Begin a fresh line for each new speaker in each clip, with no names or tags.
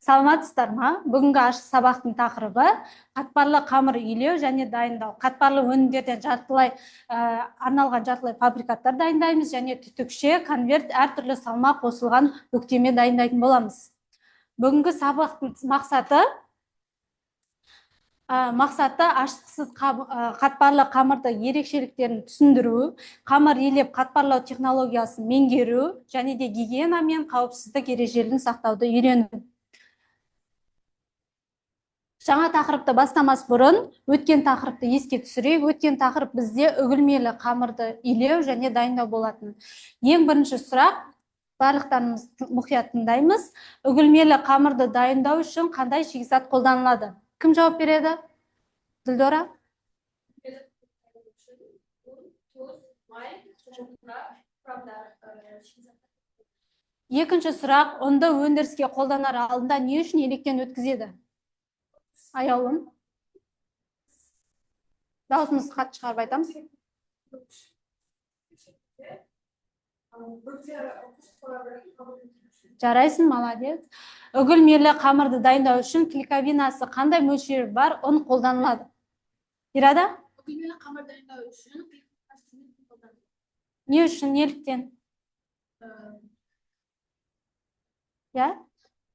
Саламатсыздар ма? Бүгінгі ашық сабақтың тақырыбы қатпарлы қамыр илеу және дайындау. Қатпарлы өнімдерден арналған жартылай фабрикаттар дайындаймыз және түтікше, конверт, әртүрлі салмақ қосылған бүктеме дайындайтын боламыз. Бүгінгі сабақтың мақсаты ашықсыз қатпарлы қамырды ерекшеліктерін түсіндіру, қамыр илеп қатпарлау технологиясын меңгеру және де гигиена мен қауіпсіздік ережелерін сақтауды үйрену. Жаңа тақырыпты бастамас бұрын өткен тақырыпты еске түсірейік. Өткен тақырып бізде үгілмелі қамырды илеу және дайындау болатын. Ең бірінші сұрақ, барлықтарымыз мұқият тыңдаймыз. Үгілмелі қамырды дайындау үшін қандай шикізат қолданылады? Кім жауап береді? Ділдора? Екінші сұрақ, ұнды өндіріске қолданар алдында не үшін електен өткізеді? Аяулым. Даусымыз қатты шығарып айтамыз. Жарайсың, молодец. Үгілмелі қамырды дайындау үшін клейковинасы қандай мөлшері бар ұн қолданылады? Ирада?
Үгілмелі қамыр дайындау үшін
не үшін, неліктен?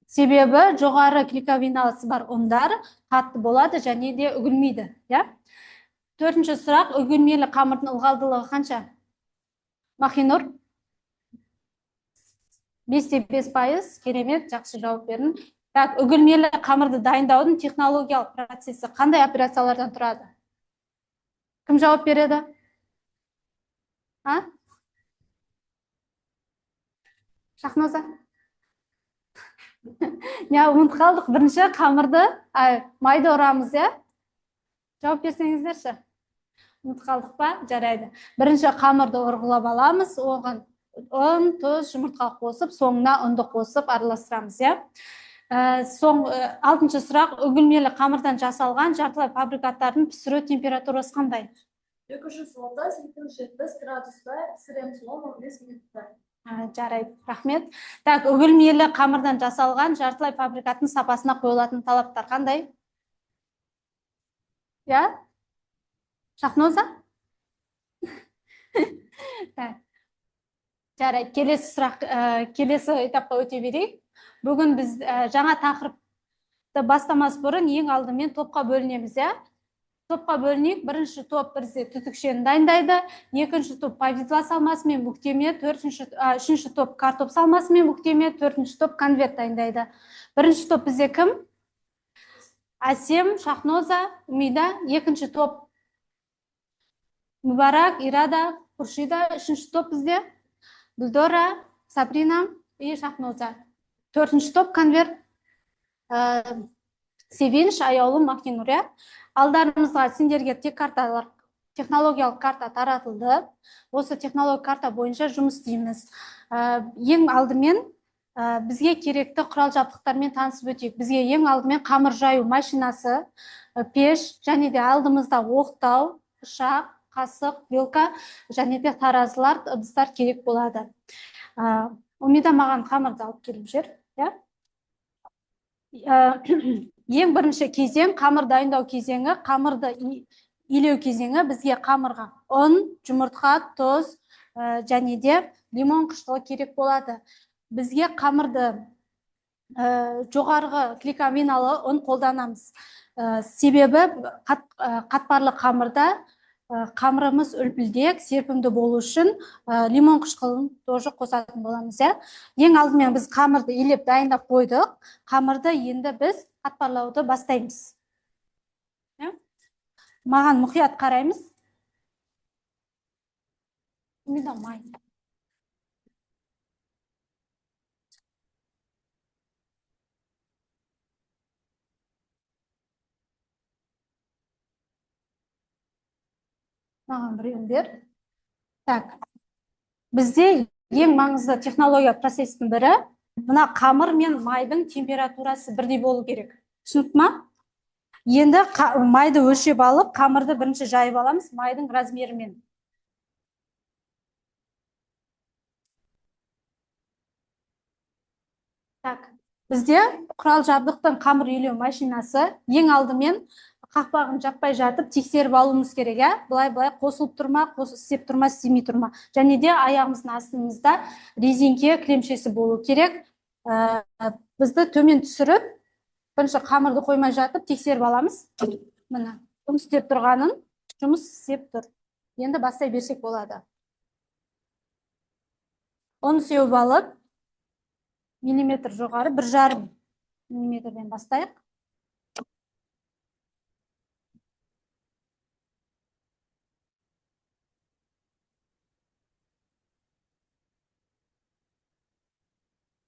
Себебі жоғары клейковинасы бар ұндар қатты болады және де үгілмейді. Төртінші сұрақ, үгілмелі қамырдың ылғалдылығы қанша? Махинур? 5-5%, керемет, жақсы жауап бердің. Үгілмелі қамырды дайындаудың технологиялық процесі қандай операциялардан тұрады? Кім жауап береді? Шахноза? Ұмытып қалдық. Бірінші қамырды майды ұрамыз, Жауап берсеңіздерші. Ұмытып қалдық па? Жарайды. Бірінші қамырды ұрғылап аламыз, оған ұн, тұз, жұмыртқа қосып, соңына ұнды қосып араластырамыз, Алтыншы сұрақ, үгілмелі қамырдан жасалған жартылай фабрикаттардың пісіру температурасы қандай?
230-270 градуста пісіреміз, 15 минутта.
Жарайды, рахмет. Үгілмелі қамырдан жасалған жартылай фабрикаттың сапасына қойылатын талаптар қандай? Шахноза? Жарайды, келесі этапқа өте берейік. Бүгін біз жаңа тақырыпты бастамас бұрын ең алдымен топқа бөлінеміз, Топқа бөлінейік. Бірінші топ бірсе түтікшені дайындайды, екінші топ повидла салмасымен бүктеме, үшінші топ картоп салмасымен бүктеме, төртінші топ конверт дайындайды. Бірінші топ бізде кім? Әсем, Шахноза, Умида. Екінші топ Мүбарак, Ирада, Хуршида. Үшінші топ бізде Ділдора, Сабрина и Шахноза. Төртінші топ конверт Севинш, Аяулым, Махинур. Алдарымызға сендерге технологиялық карта таратылды. Осы технологиялық карта бойынша жұмыс істейміз. Ең алдымен бізге керекті құрал жабдықтармен танысып өтейік. Бізге ең алдымен қамыр жаю машинасы, пеш және де алдымызда оқтау, пышақ, қасық, вилка және де таразылар, ыдыстар керек болады. Умида маған қамырды алып келіп жер. Ең бірінші кезең қамыр дайындау кезеңі, қамырды илеу кезеңі. Бізге қамырға ұн, жұмыртқа, тұз және де лимон қышқылы керек болады. Бізге қамырды жоғарғы клейковиналы ұн қолданамыз. Себебі қатпарлы қамырда қамырымыз үлпілдек, серпімді болу үшін лимон қышқылын тоже қосатын боламыз. Ең алдымен біз қамырды илеп дайындап қойдық. Қамырды енді біз қатпарлауды бастаймыз. Маған мұқият қараймыз. Маған біреулер. Бізде ең маңызды технология процестің бірі, мына қамыр мен майдың температурасы бірдей болу керек. Түсінікті ма? Енді майды өлшеп алып, қамырды бірінші жайып аламыз майдың размерімен. Бізде құрал жабдықтың қамыр илеу машинасы ең алдымен қақпағын жаппай жатып тексеріп алуымыз керек, иә? Былай қосылып тұрма, істеп тұрма, істемей тұрма. Және де аяғымыздың астымызда резинке кілемшесі болу керек. Бізді төмен түсіріп, бірінші қамырды қоймай жатып тексеріп аламыз. Міне, жұмыс істеп тұрғанын, жұмыс істеп тұр. Енді бастай берсек болады. Оны сеуіп алып, миллиметр жоғары, 1,5 миллиметрден бастайық.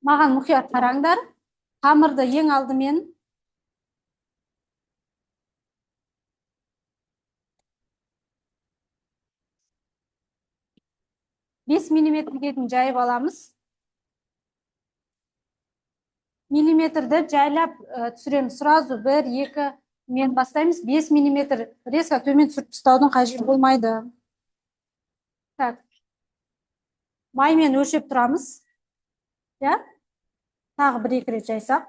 Маған мұқият қараңдар. Қамырды ең алдымен бес миллиметрге дейін жайып аламыз. Миллиметрді жайлап түсіреміз. Сразу 1-2 мен бастаймыз. 5 миллиметр резко төмен түсіріп тастаудың қажеті болмайды. Так. Маймен өлшеп тұрамыз. Я? Тағы 1-2 рет жайсақ.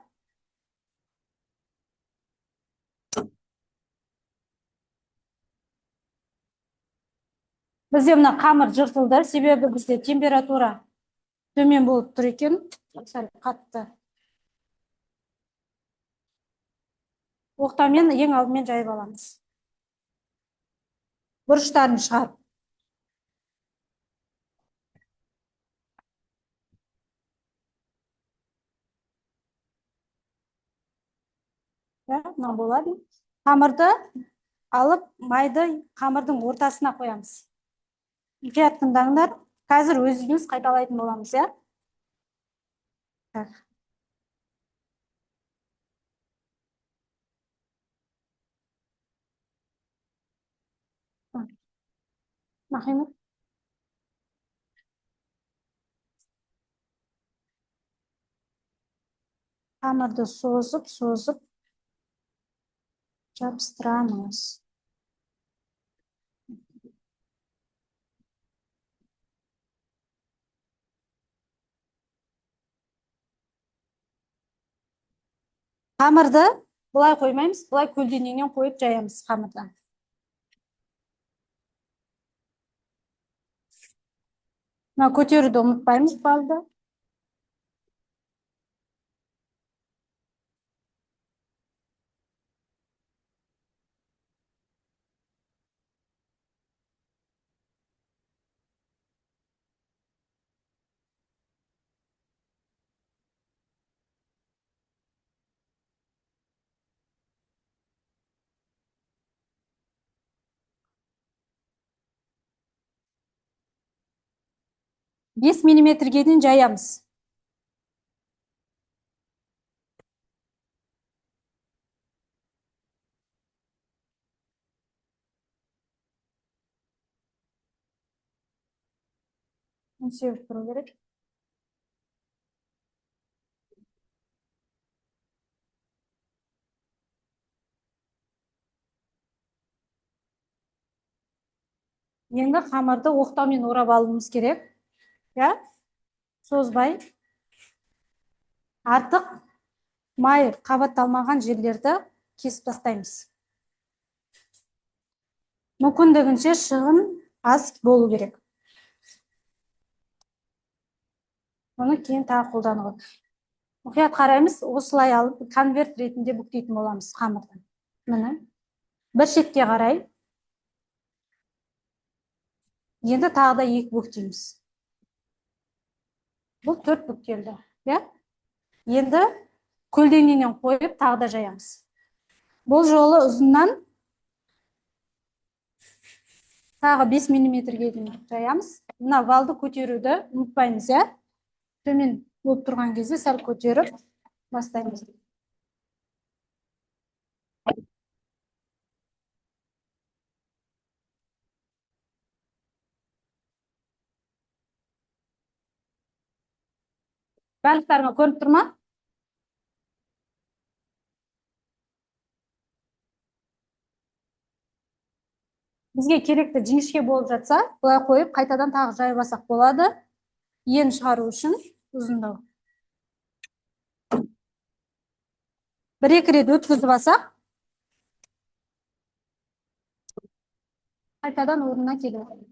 Бізде мына қамыр жыртылды, себебі бізде температура төмен болып тұр екен. Сәл қатты. Оқтамен ең алдымен жайып аламыз. Бұрыштарын шығарып. Мына болады. Қамырды алып, майды қамырдың ортасына қоямыз. Мұқият тыңдаңдар. Қазір өзіміз қайталайтын боламыз, иә? Так. Махимет. Қамырды созып жабыстырамыз. Қамырды бұлай қоймаймыз, бұлай көлденеңнен қойып жаямыз қамырдан. Мына көтеруді ұмытпаймыз балды. Бес миллиметрге дейін жаямыз. Сеуіп тұру керек. Енді қамырды оқтаумен орап алуымыз керек. Я? Созбай. Артық май қабатталмаған жерлерді кесіп тастаймыз. Мүмкіндігінше шығын аз болу керек. Оны кейін тағы қолдануға. Мұқият қараймыз, осылай алып конверт ретінде бүктейтін боламыз қамырдан. Міне. Бір шетке қарай. Енді тағы да 2 бүктейміз. Бұл 4 бүктелді. Енді көлденеңнен қойып тағы да жаямыз. Бұл жолы ұзыннан тағы 5 миллиметрге дейін жаямыз. Мына валды көтеруді ұмытпаймыз, иә? Төмен болып тұрған кезде сәл көтеріп бастаймыз. Барлықтарыңа көріп тұр ма? Бізге керекті жіңішке болып жатса, бұлай қойып, қайтадан тағы жайып алсақ болады. Ен шығару үшін ұзындау. бір екі рет өткізіп алсақ, қайтадан орнына келеді.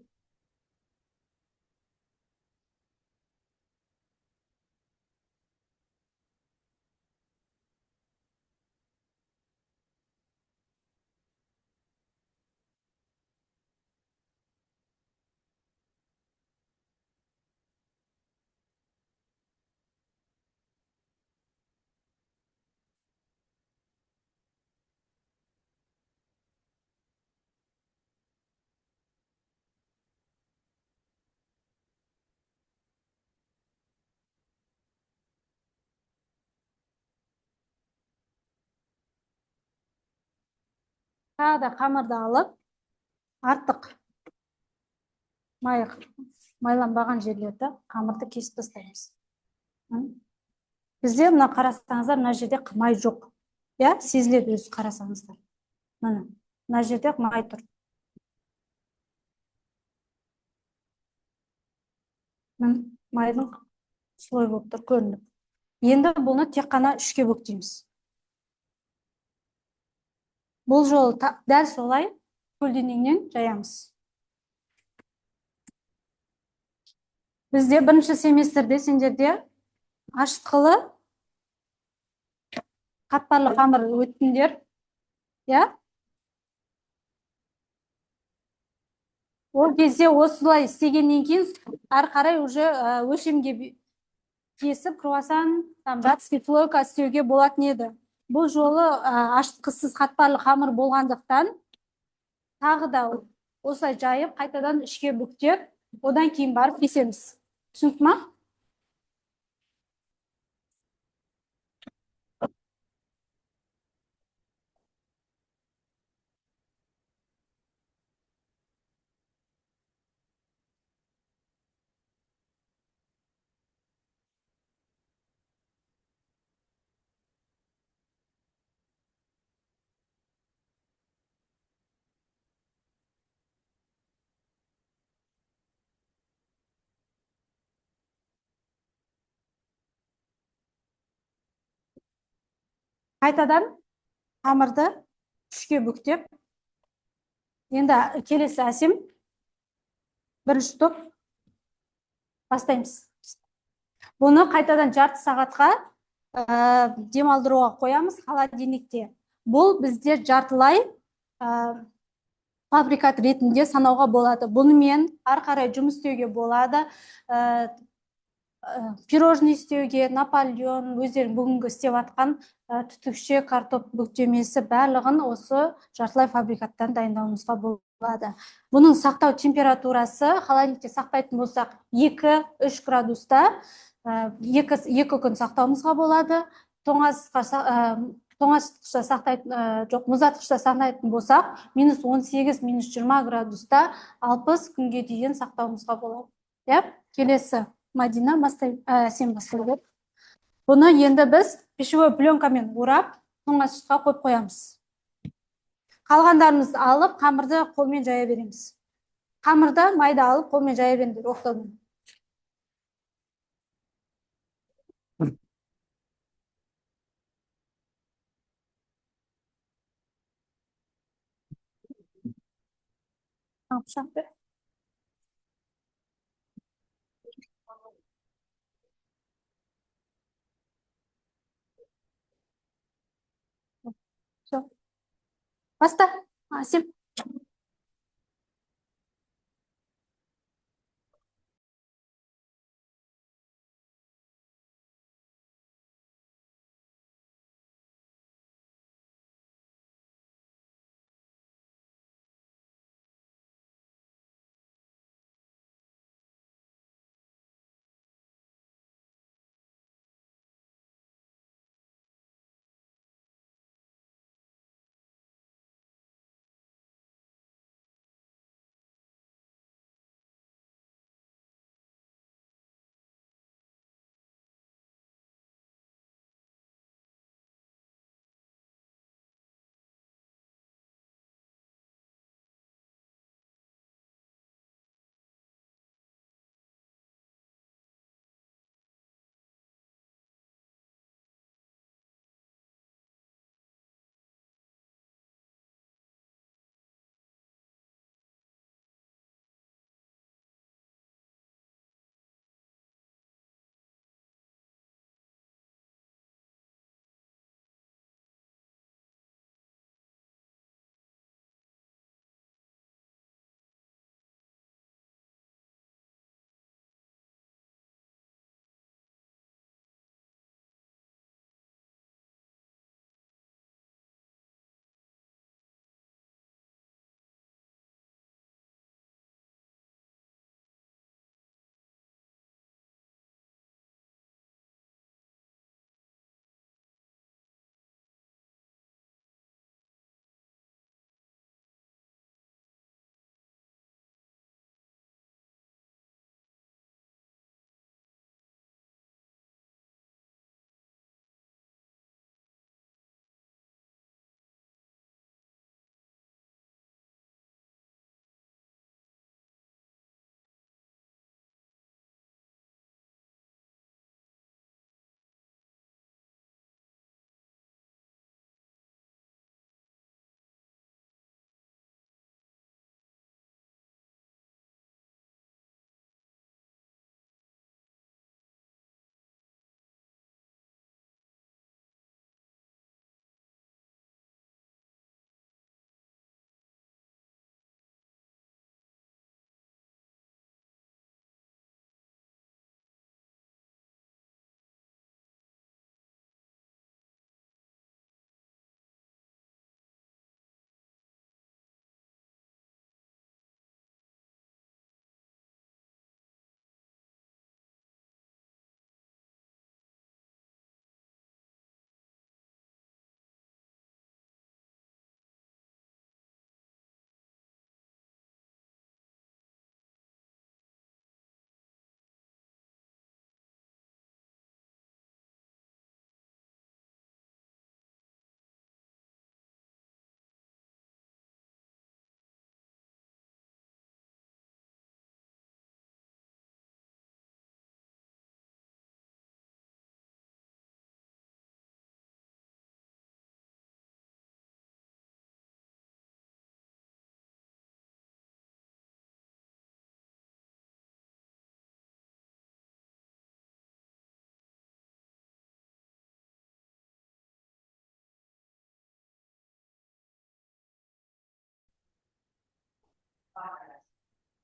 Тағы да қамырды алып, артық майланбаған жерлерді қамырды кесіп тастаймыз. Бізде мына қарасаңыздар, мына жерде май жоқ. Я, сезіледі өзі қарасаңыздар. Мына жерде май тұр. Майдың слой болып тұр, көрініп. Енді бұны тек қана үшке бөлеміз. Бұл жолы дәл солай көлденеңнен жаямыз. Бізде бірінші семестрде сендерде ашытқылы қатпарлы қамыр өттіңдер. Я? Ол кезде осылай істегеннен кейін ары қарай уже өлшемге кесіп круассан, братский слойка істеуге болатын еді. Бұл жолы ашытқысыз қатпарлы қамыр болғандықтан тағы да осылай жайып, қайтадан үшке бүктеп, одан кейін барып кесеміз. Түсінікті ма? Қайтадан қамырды үшке бүктеп, енді келесі әсем бірінші топ бастаймыз. Бұны қайтадан жарты сағатқа демалдыруға қоямыз холодильникте. Бұл бізде жартылай фабрикат ретінде санауға болады. Бұнымен ары қарай жұмыс істеуге болады. Пирожный істеуге, Наполеон, өздерің бүгінгі істеп атқан түтікше, картоп бүктемесі барлығын осы жартылай фабрикаттан дайындауымызға болады. Бұның сақтау температурасы холодильникте сақтайтын болсақ 2-3 градуста 2 күн сақтауымызға болады. Тоңазытқышта сақтайтын, мұздатқышта сақтайтын болсақ, -18, -20 градуста 60 күнге дейін сақтауымызға болады. Келесі Мадина, сен бастай бер. Бұны енді біз пищевой пленкамен орап, тоңазытқышқа қойып қоямыз. Қалғандарымызды алып, қамырды қолмен жая береміз. Қамырды майды алып, қолмен жая беріңдер, оқтаумен. Пышақ бер. Баста, Асем.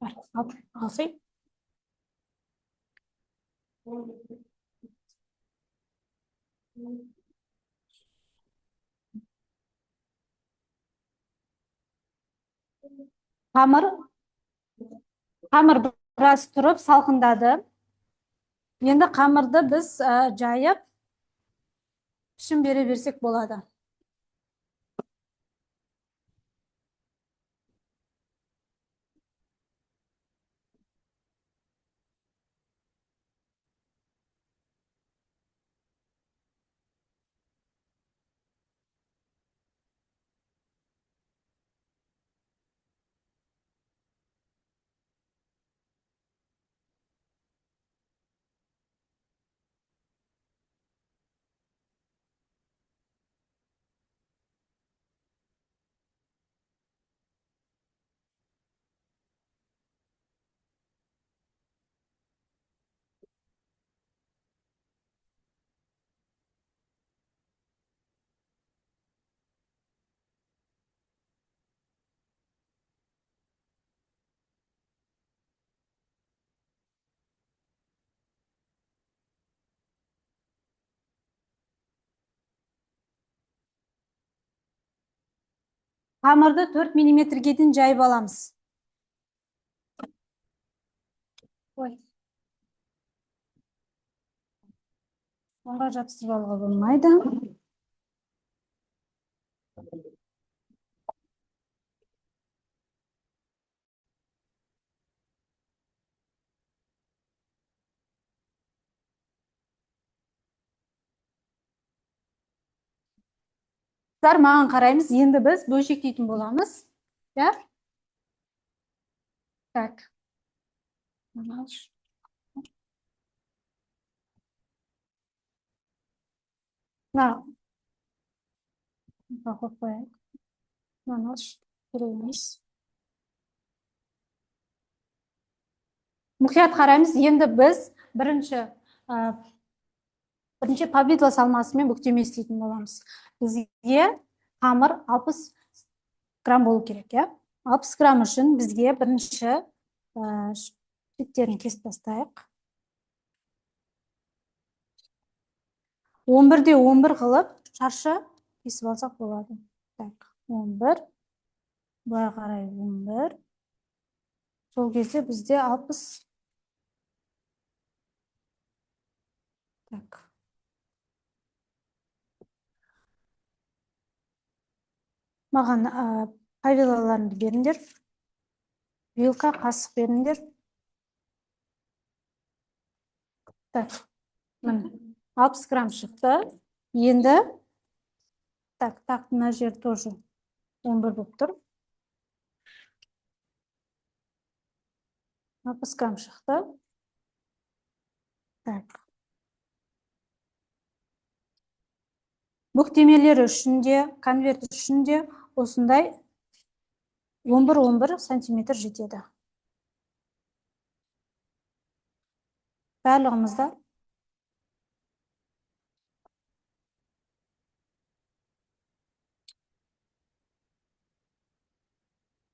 Алсай. Қамыр біраз тұрып салқындады. Енді қамырды біз жайып пішім бере берсек болады. Қамырды 4 миллиметрге дейін жайып аламыз. Онға жапсырып алуға болмайды. Маған қараймыз, енді біз бөлшектейтін боламыз. Ja? Так. Мұқият қараймыз, енді біз бірінші повидло салмасымен бүктеме істейтін боламыз. Бізге қамыр 60 грамм болу керек, ja? 60 грамм үшін бізге бірінші шеттерін кесіп тастайық. 11-де 11 қылып шаршы кесіп алсақ болады. Так, 11, бұлай қарай 11. Сол кезде бізде 60. Так. Маған павилаларымды беріңдер. Вилка, қасық беріңдер. Так, 60 грамм шықты. Енді, так, мына жер тоже 11 болып тұр. 60 грамм шықты. Так. Бүктемелері үшін де, конверт үшін де осындай 11-11 сантиметр жетеді. Барлығымызда.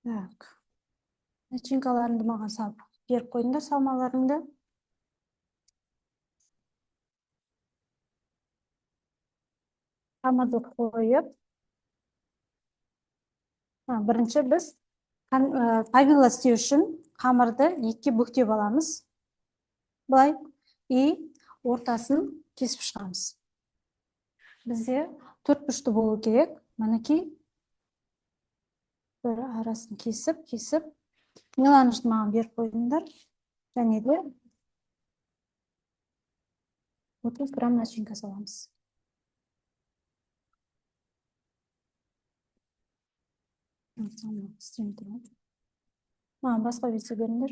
Так. Начинкаларыңды маған салып беріп қойыңдар, салмаларыңды. Қамырды қойып. Бірінші біз павило істеу үшін қамырды екіге бүктеп аламыз. Бұлай. И ортасын кесіп шығамыз. Бізде 4 бұрышты болу керек. Мінекей. Бір арасын кесіп. Меланжды маған беріп қойыңдар. Және де 30 грамм начинка саламыз. Маған басқа весе беріңдер.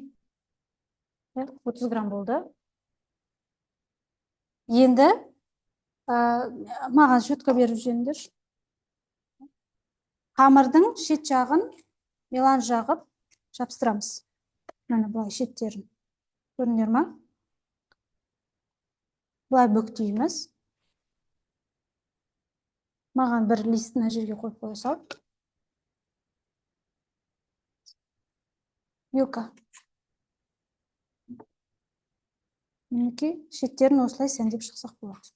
30 грамм болды. Енді маған шөткі беріп жүріңдер. Қамырдың шет жағын меланж жағып жапсырамыз. Міне бұлай шеттерін. Көріңдер ма? Бұлай бүктейміз. Маған бір листін жерге қойып қойсақ. Вилка. мінекей шеттерін осылай сәндеп шықсақ болады.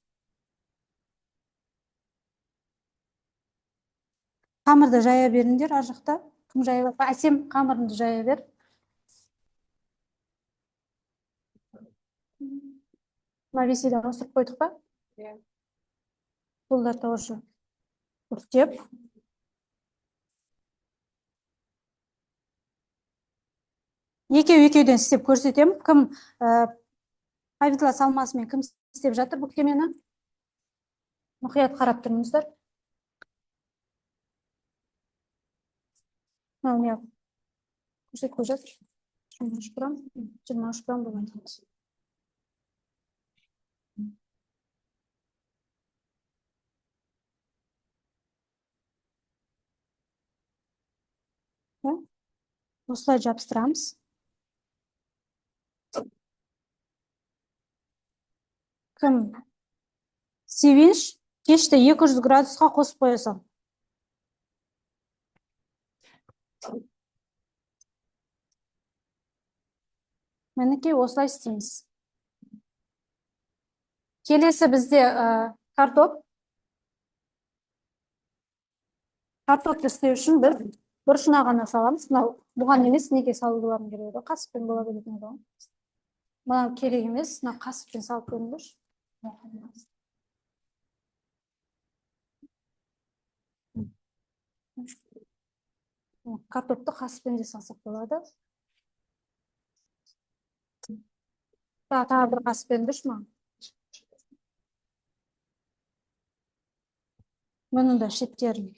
Қамырды жая беріңдер, ар жақта. Кім жайып жатыр? Әсем, қамырыңды жая бер. Мына бесейді ауыстырып қойдық па?
Иә.
Бұл да тоже бүктеп. Екеуден істеп көрсетемін. Кім повидло салмасымен кім істеп жатыр бүктемені? Мұқият қарап тұрыңыздар. Мынау көрсетіп жатыр. 23 грамм, 23 грамм болған дейміз. Осылай жабыстырамыз. Кім севинш кешті 200 градусқа қосып қоясың. Мінекей осылай істейміз. Келесі бізде картоп. Картопты істеу үшін біз бұрышына ғана саламыз. Бұған емес, неге салуларың керек еді? Қасықпен бола беретін еді. Бұған керек емес, қасықпен салып көріңдер. Картопты қасықпен де салсақ болады. Тағы бір қасықпен дұрыс ма? Бұның да шеттерін.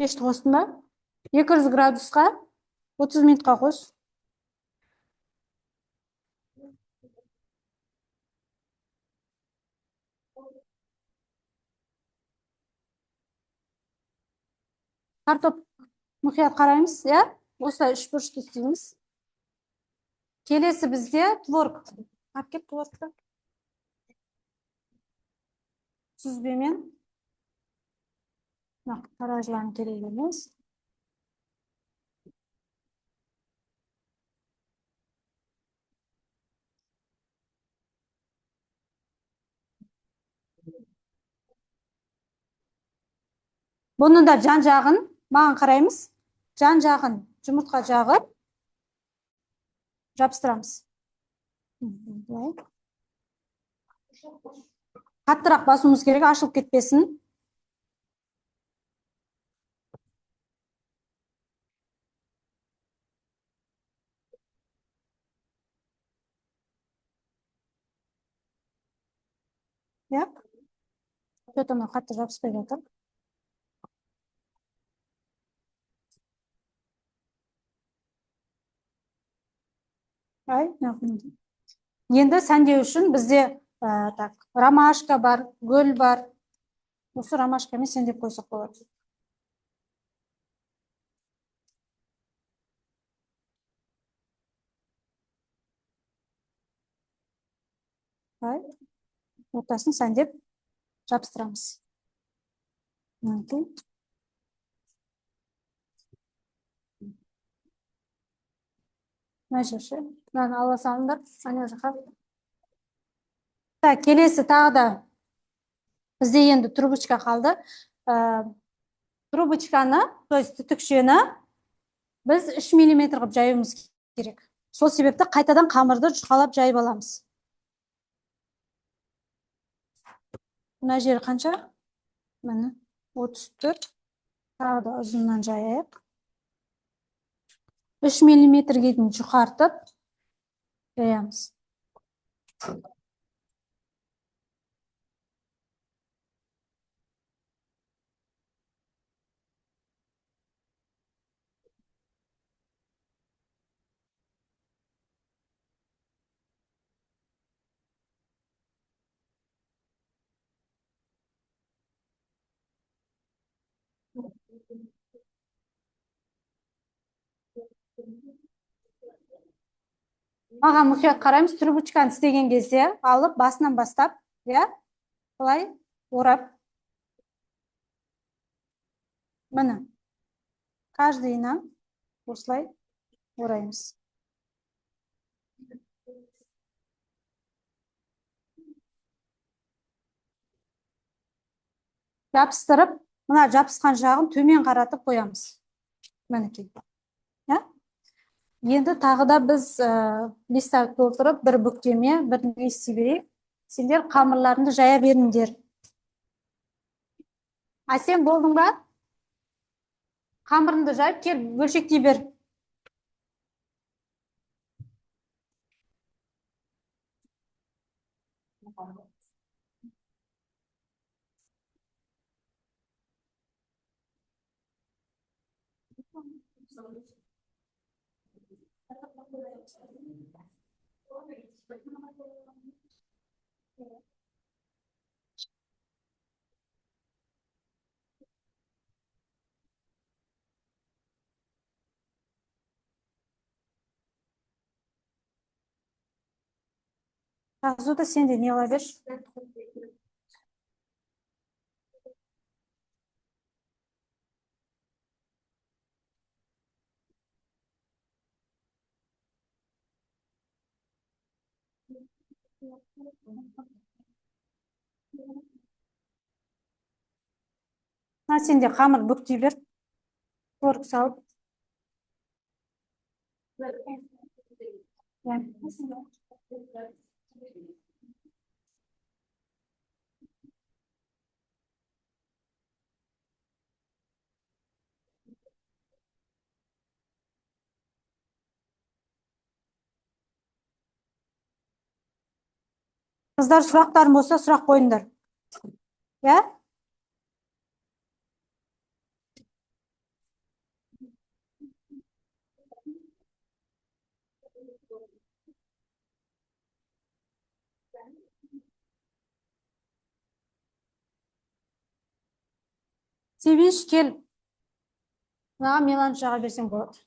Пешті қостың ба? 200 градусқа 30 минутқа қос. Картоп мұқият қараймыз, иә? Осылай үш бұрышты істейміз. Келесі бізде творог. Апкеп творогты. Сүзбемен. Таражыларын керек емес. Бұның да жан жағын маған қараймыз. Жан жағын жұмыртқа жағып жабыстырамыз. Қаттырақ басуымыз керек, ашылып кетпесін. Ja? Что-то мы қатты жабыспай жатыр. Енді сәндеу үшін бізде ромашка бар, гүл бар. Осы ромашкамен сәндеп қойсақ болады. Ортасын сәндеп жабыстырамыз. Мынаны ала салыңдар, ана жаққа. Келесі тағы да бізде енді трубочка қалды. Трубочканы, то есть түтікшені біз 3 мм қылып жаюымыз керек. Сол себепті қайтадан қамырды жұқалап жайып аламыз. Мына жері қанша? Міне 34. Тағы да ұзыннан жайып. 3 мм-ге дейін жұқартып жаямыз. Маған мұқият қараймыз, трубочканы істеген кезде алып, басынан бастап, иә, былай орап. Міне, каждыйына осылай ораймыз. Жабыстырып, мына жабысқан жағын төмен қаратып қоямыз. Мінекей. Енді тағы да біз листа толтырып, бір бүктеме, бір не істей берейік. Сендер қамырларыңды жая беріңдер. Сен болдың ба? Қамырыңды жайып, кел, бөлшектей бер. Жазуды сен де не қыла берші. Сен де қамыр бүктей бер. Көрік салып. Қыздар, сұрақтарың болса, сұрақ қойыңдар. Иә? Севиш, кел. Маған меланж жаға берсең болады.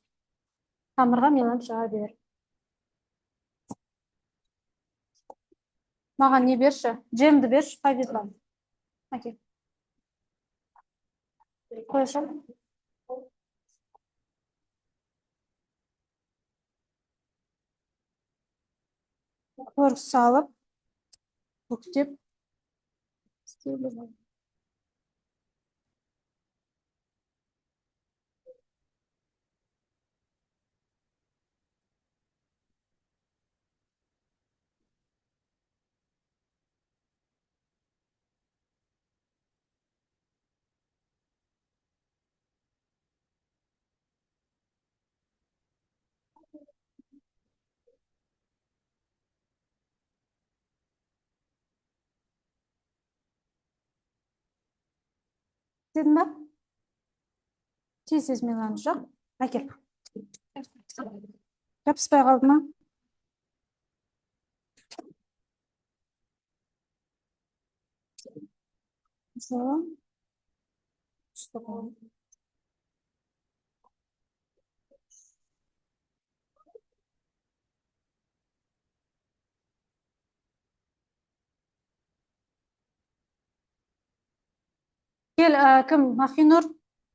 Қамырға меланж жаға бер. Маған не берші? Джемді берші, повидлан. Әкел. Қойшым. Көрік салып, бүктеп. Dedin bak. Tez mеланж жақ. Әкел. Жабыспай қалды ма? Кел, кім? Махинур,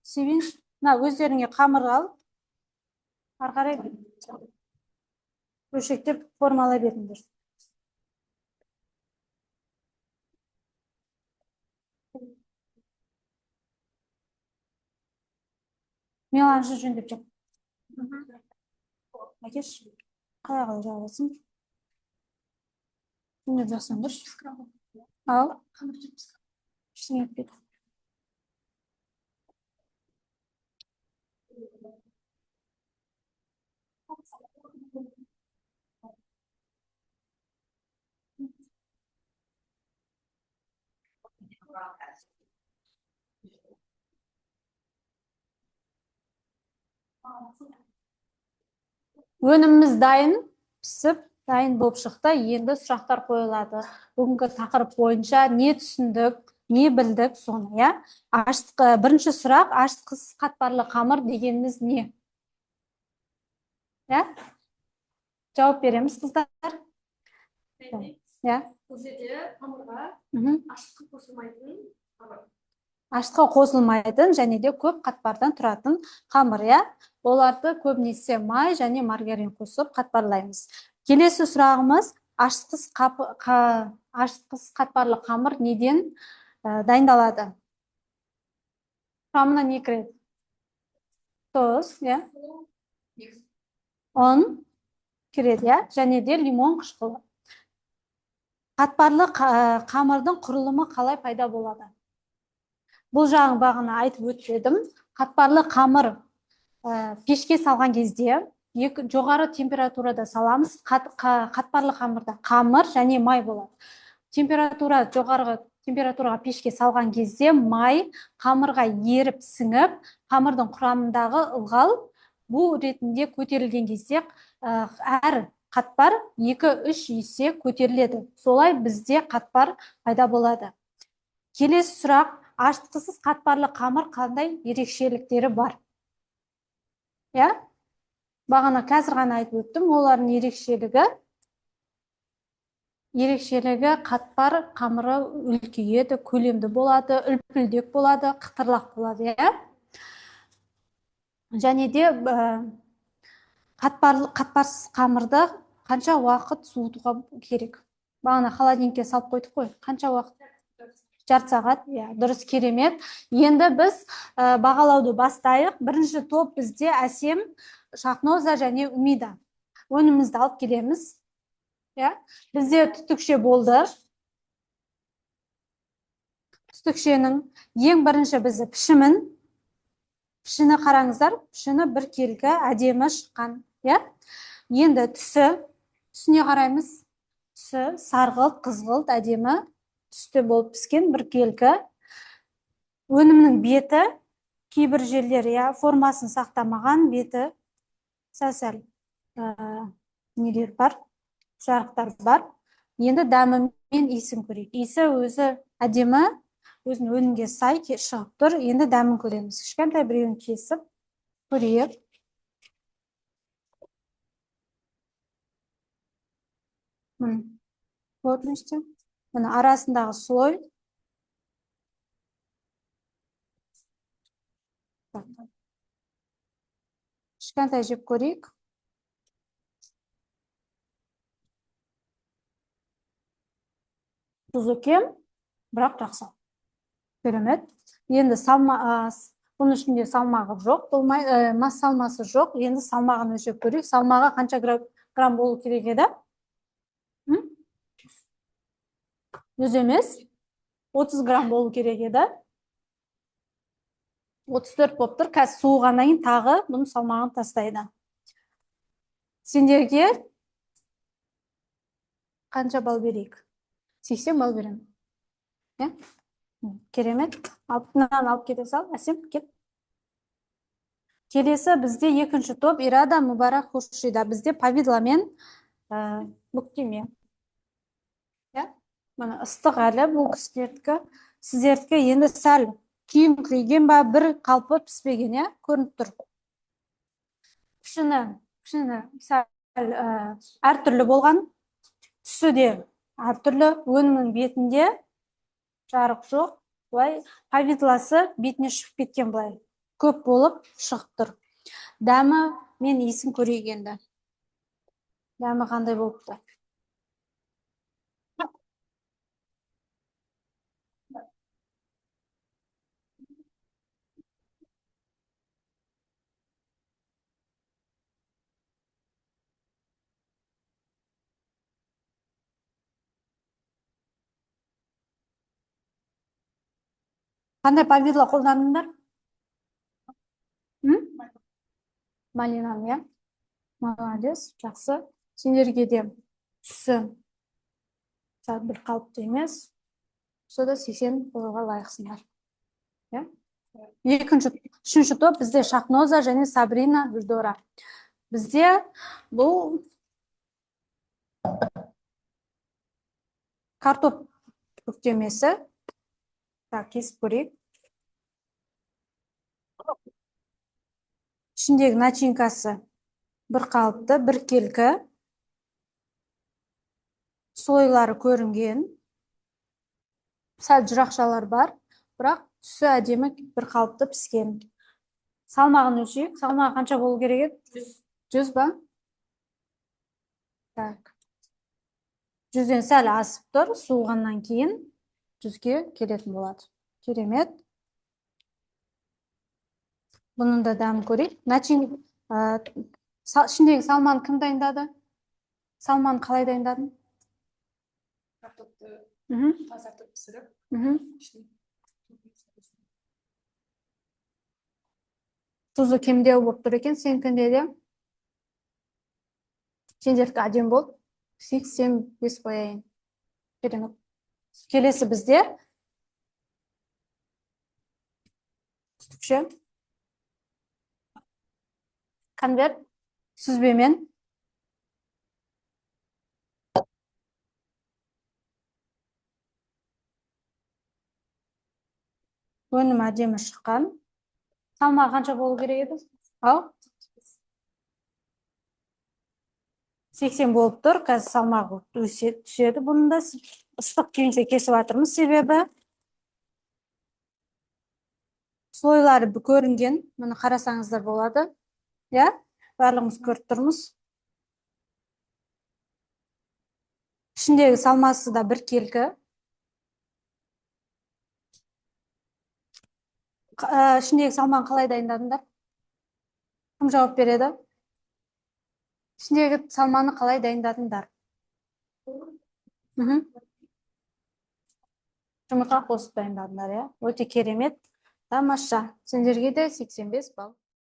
Севинш. Өздеріңе қамыр ал. Арқарай бөлшектеп формалай беріңдер. Меланжы жөндеп жап. Әкеш, қалай жағасың? Жөндеп жасаңдыр. Ал. Ештеңе етпеді. Өніміміз дайын, пісіп, дайын болып шықты. Енді сұрақтар қойылады. Бүгінгі тақырып бойынша не түсіндік, не білдік соны, иә? Бірінші сұрақ, ашытқысыз қатпарлы қамыр дегеніміз не? Иә? Жауап береміз, қыздар. Иә.
Бұл жерде қамырға
Мгм.
ашытқы қосылмайтын қамыр.
Ашытқы қосылмайтын және де көп қатпардан тұратын қамыр, иә. Оларды көбінесе май және маргарин қосып қатпарлаймыз. Келесі сұрағымыз, ашытқысыз қатпарлы қамыр неден дайындалады? Құрамына не кіреді? Тұз, иә. ұн кіреді, иә, және де лимон қышқылы. Қатпарлы қамырдың құрылымы қалай пайда болады? Бұл жағын бағана айтып өтпедім. Қатпарлы қамыр пешке салған кезде жоғары температурада саламыз. Қатпарлы қамырда қамыр және май болады. Жоғарғы температураға пешке салған кезде май қамырға еріп сіңіп, қамырдың құрамындағы ылғал бу ретінде көтерілген кезде әр қатпар 2-3 есе көтеріледі. Солай бізде қатпар пайда болады. Келесі сұрақ, ашытқысыз қатпарлы қамыр қандай ерекшеліктері бар? Иә? Бағана қазір ғана айтып өттім, олардың ерекшелігі қатпар қамыры үлкейеді, көлемді болады, үлпілдек болады, қытырлақ болады, иә? Және де қатпарсыз қамырды қанша уақыт суытуға керек? Бағана холодильникке салып қойдық қой. Қанша уақыт? Жарты сағат, дұрыс, керемет. Енді біз бағалауды бастайық. Бірінші топ бізде Әсем, Шахноза және Умида. Өнімізді алып келеміз. Бізде түтікше болды. Түтікшенің ең бірінші бізді пішіні қараңыздар. Пішіні бір келгі әдемі шыққан. Енді түсіне қараймыз. Түсі сарғылт, қызғылт, әдемі түсті болып піскен бір келгі. Өнімнің беті кейбір жерлер формасын сақтамаған, беті сәл нелер бар, жарықтар бар. Енді дәмі мен иісін көрейік. Иісі өзі әдемі, өзінің өнімге сай шығып тұр. Енді дәмін көреміз. Кішкентай біреуін кесіп көрейік. Вот, мына арасындағы слой. Кішкентай жеп көрейік. Тұзы кем, бірақ жақсы. Керемет. Енді бұның ішінде салмағы жоқ, салмасы жоқ. Енді салмағын өлшеп көрейік. Салмағы қанша грамм болу керек еді? Жүз емес, 30 грамм болу керек еді. 34 болып тұр. Қазір суығаннан кейін тағы бұның салмағын тастайды. Сендерге қанша балл берейік? 80 балл беремін. Керемет. Алтынан алып кете сал. Әсем, кет. Келесі бізде екінші топ Ирада, Мұбарақ, Хуршида. Бізде повидло мен бүктеме. Ыстық әлі бұл кісілердікі. Сіздердікі енді сәл күйім кірейген ба, бір қалпы піспеген, көрініп тұр. Пішіні сәл әртүрлі болған. Түсі де әртүрлі. Өнімнің бетінде жарық жоқ. Повидласы бетіне шығып кеткен бұлай. Көп болып шығып тұр. Дәмі мен иісін көрейік енді. Дәмі қандай болыпты? Қандай повидло қолдандыңдар? Малинаны, молодец, жақсы. Сендерге де түсі бір қалыпты емес. Сода 80 болуға лайықсыңдар. Үшінші топ бізде Шахноза және Сабрина, Гүлдора. Бізде бұл картоп бүктемесі. Кесіп көрейік. Ішіндегі начинкасы бір қалыпты, бір келкі. слойлары көрінген. Сәл жырақшалар бар, бірақ түсі әдемі бір қалыпты піскен. Салмағын өлшейік. Салмағы қанша болу керек еді? 100 ба? Так. 100-ден сәл асып тұр, суығаннан кейін 100-ге келетін болады. Керемет. Бұның да дәмін көрейік. Ішіндегі салманы кім дайындады? Салманы қалай дайындадың?
Картопты
Мгм.
тазартып пісіріп,
Мгм.
ішіне
Тұзы кемдеу болып тұр екен, сенікінде де. Сендердікі әдемі болды. 85 қояйын. Керемет. Келесі бізде түтікше. Конверт сүзбемен. Өнім әдемі шыққан. Салмағы қанша болу керек еді? Ал? 80 болып тұр. Қазір салмағы түседі. Бұның да ыстық күйінше кесіп жатырмыз, себебі слойлары көрінген. Мұны қарасаңыздар болады. Я? Барлығымыз көріп тұрмыз. Ішіндегі салмасы да бір келкі. Ішіндегі салманы қалай дайындадыңдар? Кім жауап береді? Ішіндегі салманы қалай дайындадыңдар? Жұмыртқа қосып дайындадыңдар, я? Өте керемет. Тамаша. Сендерге де 85 балл.